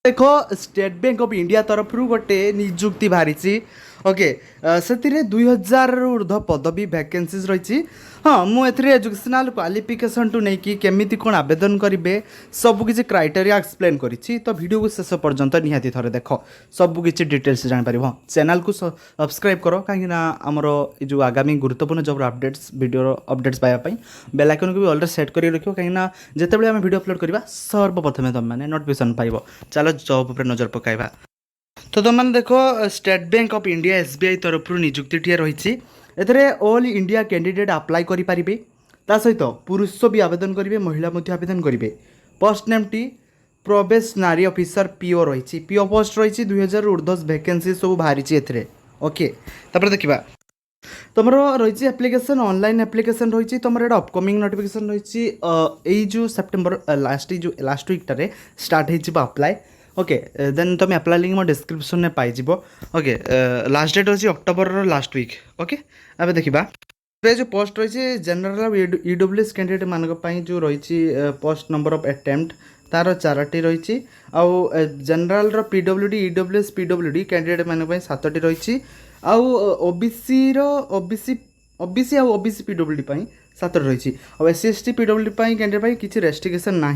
देख state bank of India तरफ गोटे निजुक्ति बाहरी ओके से 2000 ऊर्ध्व पदवी वैकेंसीज रही हाँ मुझे एजुकेशनल क्वालिफिकेशन टू नहीं कि केमी कौन आवेदन करेंगे सबकि क्राइटेरिया एक्सप्लेन करी तो वीडियो को शेष पर्यंत निहाती थे देख सबकि डिटेल्स जापर हाँ चैनल को सब्सक्राइब कर कहीं आमर जो आगामी गुरुत्वपूर्ण जब अपडेट्स वीडियो अपडेट्स पाइबापी बेल आइकन को भी ऑलरेडी सेट कर रखियो कहीं जिते आम वीडियो अपलोड करवा सर्वप्रथमे तुम मैंने नोटिफिकेशन पाइब चलो जॉब पर नजर पकाइबा। तो तुम देखो state bank of India SBI तरफ निजुक्ति रही ऑल इंडिया कैंडिडेट अप्लाई करेंगे ता सहित पुरुष भी आवेदन करेंगे महिला आवेदन करेंगे। पोस्ट नेम टी प्रवेश नारी ऑफिसर पीओ रही पीओ पोस्ट रही 2000 ऊर्ध्व वैकेंसी सब बाहरी ए ओके तापर देखा तुम रही एप्लिकेशन ऑनलाइन एप्लिकेशन रही तुम एटा अपकमिंग नोटिफिकेशन रही जो सेप्टेम्बर लास्ट वीकटारे स्टार्ट हो अप्लाई ओके देन तुम अप्लाई लिंक मो डिस्क्रिप्शन में पाइज ओके लास्ट डेट अच्छी अक्टोबर लास्ट वीक ओके अब देखा जो पोस्ट रही जनरल ईडब्ल्यूएस कैंडिडेट मानी जो रही पोस्ट नंबर ऑफ अटेम्प्ट तार 4टी रही आउ general PWD EWS PWD candidate मानी 7टी रही आउ ओबीसी ओबीसी आउ ओबीसी पीडब्ल्यूडी 7 रही और एससी एसटी पीडब्ल्यूडी कैंडिडेट किसी रेस्ट्रिक्शन ना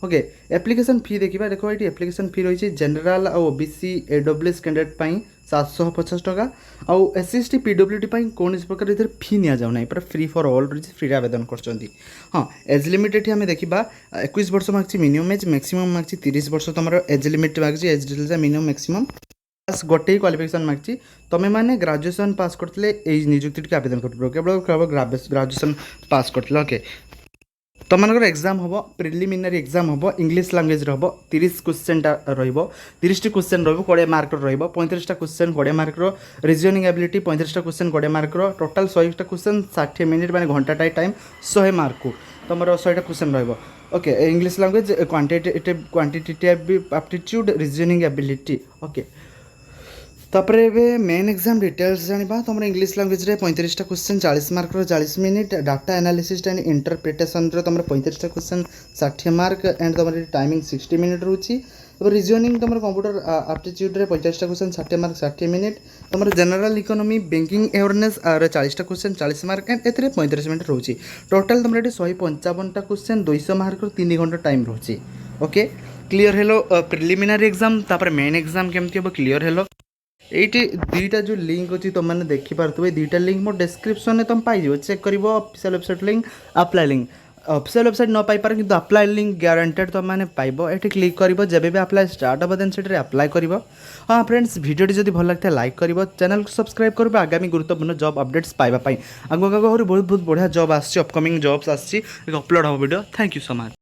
ओके एप्लिकेशन फी देखा देखो ये एप्लिकेशन फी रही जनरल और ओबीसी एडब्ल्यूएस कैंडिडेट 750 टका आउ एससी एसटी पीडब्ल्यूडी कौन प्रकार इधर फी नि जाऊ ना पूरा फ्री फॉर ऑल रही फ्री आवेदन कर हाँ एज लिमिट ये आम देखा 21 वर्ष मांगी मिनिमम एज मैक्सिमम मांगी 30 वर्ष तुम एज लिमिट मांगी as details minimum maximum pass गोटे क्वालिफिकेशन मांगी तुम मैंने ग्रेजुएशन पास करते निजुक्ति टी आवेदन कर केवल ग्रेजुएशन पास करते ओके तुम एग्जाम हम प्रिलिमिनारी एग्जाम हम इंग्लिश लैंग्वेज हम 30 क्वेश्चन री क्वेश्चन रो मार्क रा question 20 mark reasoning ability 35 question 20 mark total 100 question 60 minute माने घंटाटाए टाइम 100 मार्क को तुम 100 question okay English language quantitative aptitude reasoning ability okay तापर मेन एग्जाम डिटेल्स जाना तुम इंग्लिश लैंग्वेज रे 35 question 40 mark 40 minute data analysis and interpretation तुम 35 question 60 mark and तुम timing 60 minute रोची रीजनिंग तुम कंप्यूटर एप्टीट्यूड रे 50 क्वेश्चन 60 मार्क 60 मिनिट तुम general economy banking awareness 40 question 40 mark and ए 35 मिनिट रोची टोटाल तुम 155 क्वेश्चन 200 मार्क 3 घंटा टाइम रोची okay clear hello preliminary exam तापर मेन एग्जाम केमती हम क्लियर हेलो ये दुईटा जो लिंक अच्छी तुम मैंने देखिपे दुईटा लिंक मो डिस्क्रिप्शन में तुम पाइज चेक कर official website link apply link official website न पाई पार किंतु अप्लाई लिंक ग्यारंटेड तुम मैंने पाइब ये क्लिक कर जब भी अप्लाई स्टार्ट हम देन से अप्लाई कर हाँ फ्रेंड्स वीडियोटी जब भल लगता है लाइक कर चैनल को सब्सक्राइब कर आगामी गुरुत्वपूर्ण जॉब अपडेट्स पाइबापी आगे बहुत बहुत बढ़िया जॉब आसपकमिंग जॉब्स अपलोड हम video thank you so much.